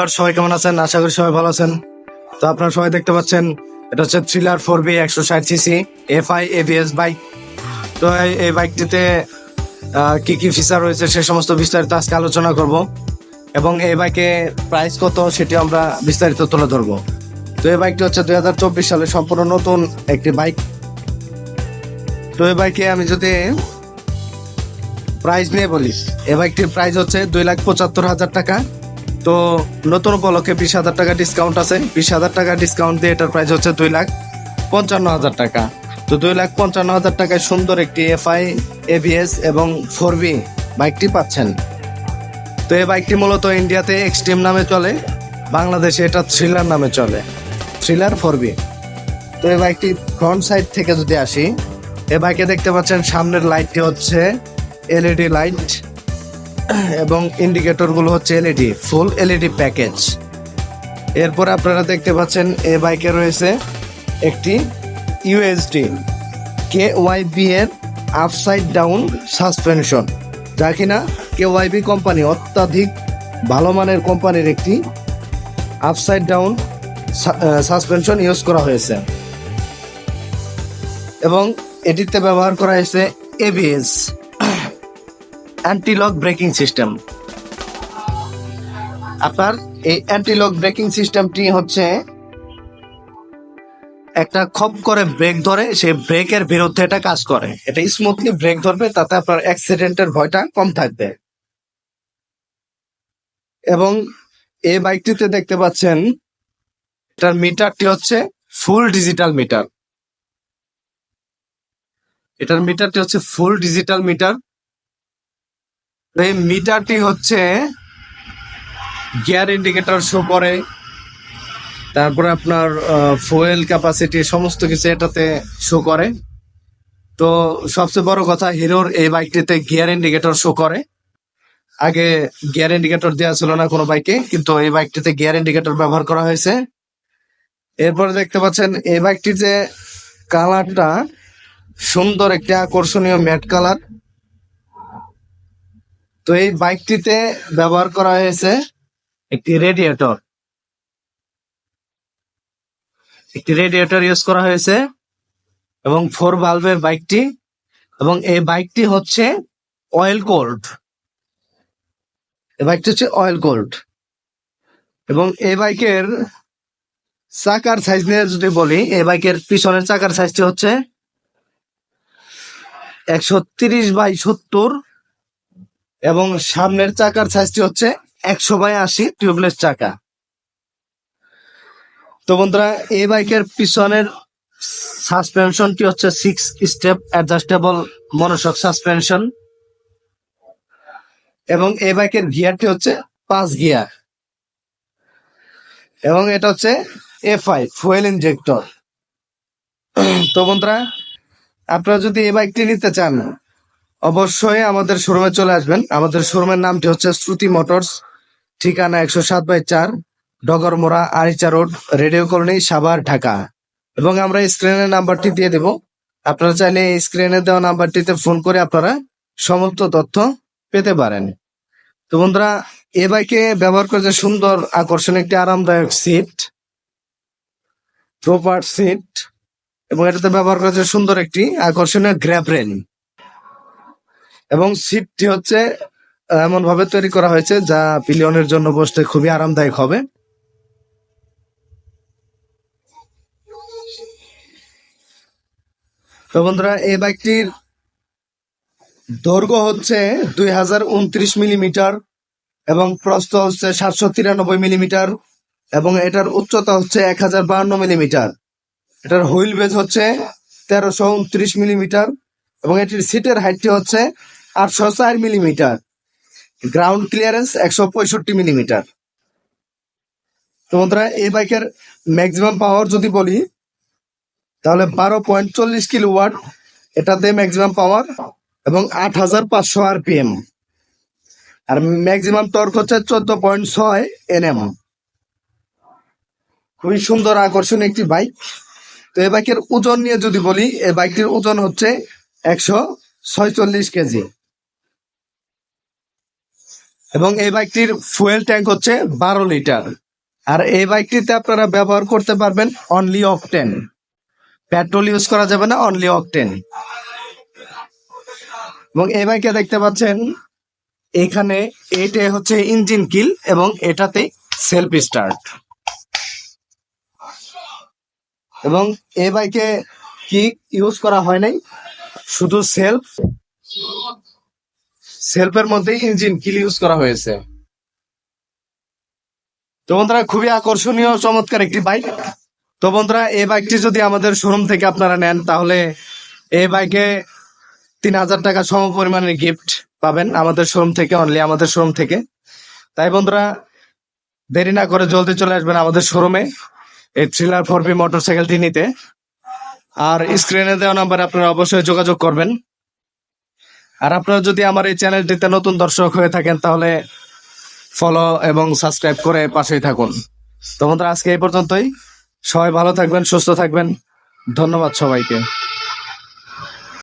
আর সবাই কেমন আছেন? আশা করি সবাই ভালো আছেন। তো আপনারা সবাই দেখতে পাচ্ছেন, এটা হচ্ছে thriller 4B 160cc FI ABS bike. তো এই বাইকটিতে কি কি ফিচার রয়েছে সে সমস্ত বিস্তারিত আজকে আলোচনা করব, এবং এই বাইকে প্রাইস কত সেটি আমরা বিস্তারিত তুলে ধরবো। তো এই বাইকটি হচ্ছে 2024 সালে সম্পূর্ণ নতুন একটি বাইক। তো এই বাইকে আমি যদি প্রাইস নিয়ে বলি, এই বাইকটির প্রাইস হচ্ছে 2,75,000 টাকা। তো নতুন উপলক্ষে 20,000 টাকা ডিসকাউন্ট আছে। 20,000 টাকা ডিসকাউন্ট দিয়ে এটার প্রাইস হচ্ছে 2,55,000 টাকা। তো 2,55,000 টাকায় সুন্দর একটি FI ABS এবং 4B বাইকটি পাচ্ছেন। তো এই বাইকটি মূলত ইন্ডিয়াতে এক্সট্রিম নামে চলে, বাংলাদেশে এটা থ্রিলার নামে চলে, থ্রিলার 4B। তো এই বাইকটি ফ্রন্ট সাইড থেকে যদি আসি, এই বাইকে দেখতে পাচ্ছেন সামনের লাইটটি হচ্ছে LED লাইট এবং ইন্ডিকেটর গুলো হচ্ছে LED, ফুল LED প্যাকেজ। এরপর আপনারা দেখতে পাচ্ছেন এই বাইকে রয়েছে একটি USD KYB এর আপসাইড ডাউন সাসপেনশন, যা কিনা KYB কোম্পানি অত্যাধিক ভালো মানের কোম্পানির একটি আপসাইড ডাউন সাসপেনশন ইউজ করা হয়েছে, এবং এটিতে ব্যবহার করা হয়েছে ABS anti lock braking system. আপনার এই অ্যান্টি লক ব্রেকিং সিস্টেমটি হচ্ছে একটা খপ করে ব্রেক ধরে, সেই ব্রেকের বিরুদ্ধে এটা কাজ করে। এটা স্মুথলি ব্রেক ধরবে, তাতে আপনার অ্যাক্সিডেন্টের ভয়টা কম থাকবে। এবং এই বাইকটিতে দেখতে পাচ্ছেন এটার মিটারটি হচ্ছে ফুল ডিজিটাল মিটার। এটার মিটারটি হচ্ছে ফুল ডিজিটাল মিটার। এই মিটারটি হচ্ছে গিয়ার ইন্ডিকেটর শো করে, তারপরে আপনার ফুয়েল ক্যাপাসিটি সমস্ত কিছু এটাতে শো করে। তো সবচেয়ে বড় কথা, হিরোর এই বাইকটিতে গিয়ার ইন্ডিকেটর শো করে। আগে গিয়ার ইন্ডিকেটর দেওয়া ছিল না কোনো বাইকে, কিন্তু এই বাইকটিতে গিয়ার ইন্ডিকেটর ব্যবহার করা হয়েছে। এরপরে দেখতে পাচ্ছেন এই বাইকটির যে কালারটা সুন্দর, একটি আকর্ষণীয় ম্যাট কালার। তো এই বাইকটিতে ব্যবহার করা হয়েছে একটি রেডিয়েটর ইউজ করা হয়েছে, এবং 4 ভালভের বাইকটি, এবং এই বাইকটি হচ্ছে অয়েল কোল্ড। এই বাইকটি হচ্ছে অয়েল কোল্ড। এবং এই বাইকের চাকার সাইজ নিয়ে যদি বলি, এই বাইকের পিছনের চাকার সাইজটি হচ্ছে 130/70, এবং সামনের চাকার সাইজটি হচ্ছে 100/80 টিউবলেস চাকা। তো বন্ধুরা, এই বাইকের পিছনের সাসপেনশনটি হচ্ছে 6 স্টেপ অ্যাডজাস্টেবল মনোশক সাসপেনশন, এবং এই বাইকের গিয়ারটি হচ্ছে 5 গিয়ার, এবং এটা হচ্ছে FI ফুয়েল ইনজেক্টর। তো বন্ধুরা, আপনারা যদি এই বাইকটি নিতে চান, অবশ্যই আমাদের শোরুমে চলে আসবেন। আমাদের শোরুমের নামটি হচ্ছে শ্রুতি মোটরস, ঠিকানা 107/4 Dagarmora, Aricha road, radio colony, Savar, Dhaka. এবং আমরা স্ক্রিনের নাম্বারটি দিয়ে দেব, আপনারা চাইলে এই স্ক্রিনে দেওয়া নাম্বারটিতে ফোন করে আপনারা সমস্ত তথ্য পেতে পারেন। তো বন্ধুরা, এ বাইকে ব্যবহার করেছে সুন্দর আকর্ষণীয় একটি আরামদায়ক সিট, প্রপার সিট, এবং এটাতে ব্যবহার করেছে সুন্দর একটি আকর্ষণীয় গ্র্যাব রেল। এবং সিটটি হচ্ছে এমন ভাবে তৈরি করা হয়েছে যা পিলিয়নের জন্য বসতে খুবই আরামদায়ক হবে। তো বন্ধুরা, এই বাইকটির দৈর্ঘ্য হচ্ছে 2029 মিলিমিটার, এবং প্রস্থ হচ্ছে 793 মিলিমিটার, এবং এটার উচ্চতা হচ্ছে 1052 মিলিমিটার। এটার হুইল বেজ হচ্ছে 1329 মিলিমিটার, এবং এটির সিটের হাইটটি হচ্ছে 804 মিলিমিটার। Ground clearance 165 millimetre. তো বন্ধুরা, এই বাইকের ম্যাক্সিমাম পাওয়ার যদি বলি, তাহলে 12.40 কিলোওয়াট এটাতে ম্যাক্সিমাম পাওয়ার, এবং 8,500 RPM। আর ম্যাক্সিমাম টর্ক হচ্ছে 14.6 Nm। খুবই সুন্দর আকর্ষণীয় একটি বাইক। তো এই বাইকের ওজন নিয়ে যদি বলি, এই বাইকটির ওজন হচ্ছে 146 কেজি। এবং এই বাইকটির ফুয়েল ট্যাঙ্ক হচ্ছে 12 লিটার। আর এই বাইকটিতে আপনারা ব্যবহার করতে পারবেন অনলি অকটেন, পেট্রোল ইউজ করা যাবে না, অনলি অকটেন। এবং এই বাইকে দেখতে পাচ্ছেন এখানে এটা হচ্ছে ইঞ্জিন কিল এবং এটাতে সেলফ স্টার্ট। এবং এই বাইকে কিক ইউজ করা হয় নাই, শুধু সেলফের মধ্যে ইঞ্জিন কিল ইউজ করা হয়েছে। তো বন্ধুরা, খুবই আকর্ষণীয় চমৎকার একটি বাইক। তো বন্ধুরা, এই বাইকটি যদি আমাদের শোরুম থেকে আপনারা নেন তাহলে এই বাইকে 3,000 টাকা সম পরিমাণের গিফট পাবেন আমাদের শোরুম থেকে, অনলি আমাদের শোরুম থেকে। তাই বন্ধুরা, দেরি না করে জলদি চলে আসবেন আমাদের শোরুমে এই থ্রিলার 4B মোটরসাইকেলটি নিতে। আর স্ক্রিনে দেওয়া নাম্বারে আপনারা অবশ্যই যোগাযোগ করবেন। আর আপনারা যদি আমার এই চ্যানেলটিতে নতুন দর্শক হয়ে থাকেন তাহলে ফলো এবং সাবস্ক্রাইব করে পাশেই থাকুন। তো বন্ধুরা, আজকে এই পর্যন্তই। সবাই ভালো থাকবেন, সুস্থ থাকবেন। ধন্যবাদ সবাইকে।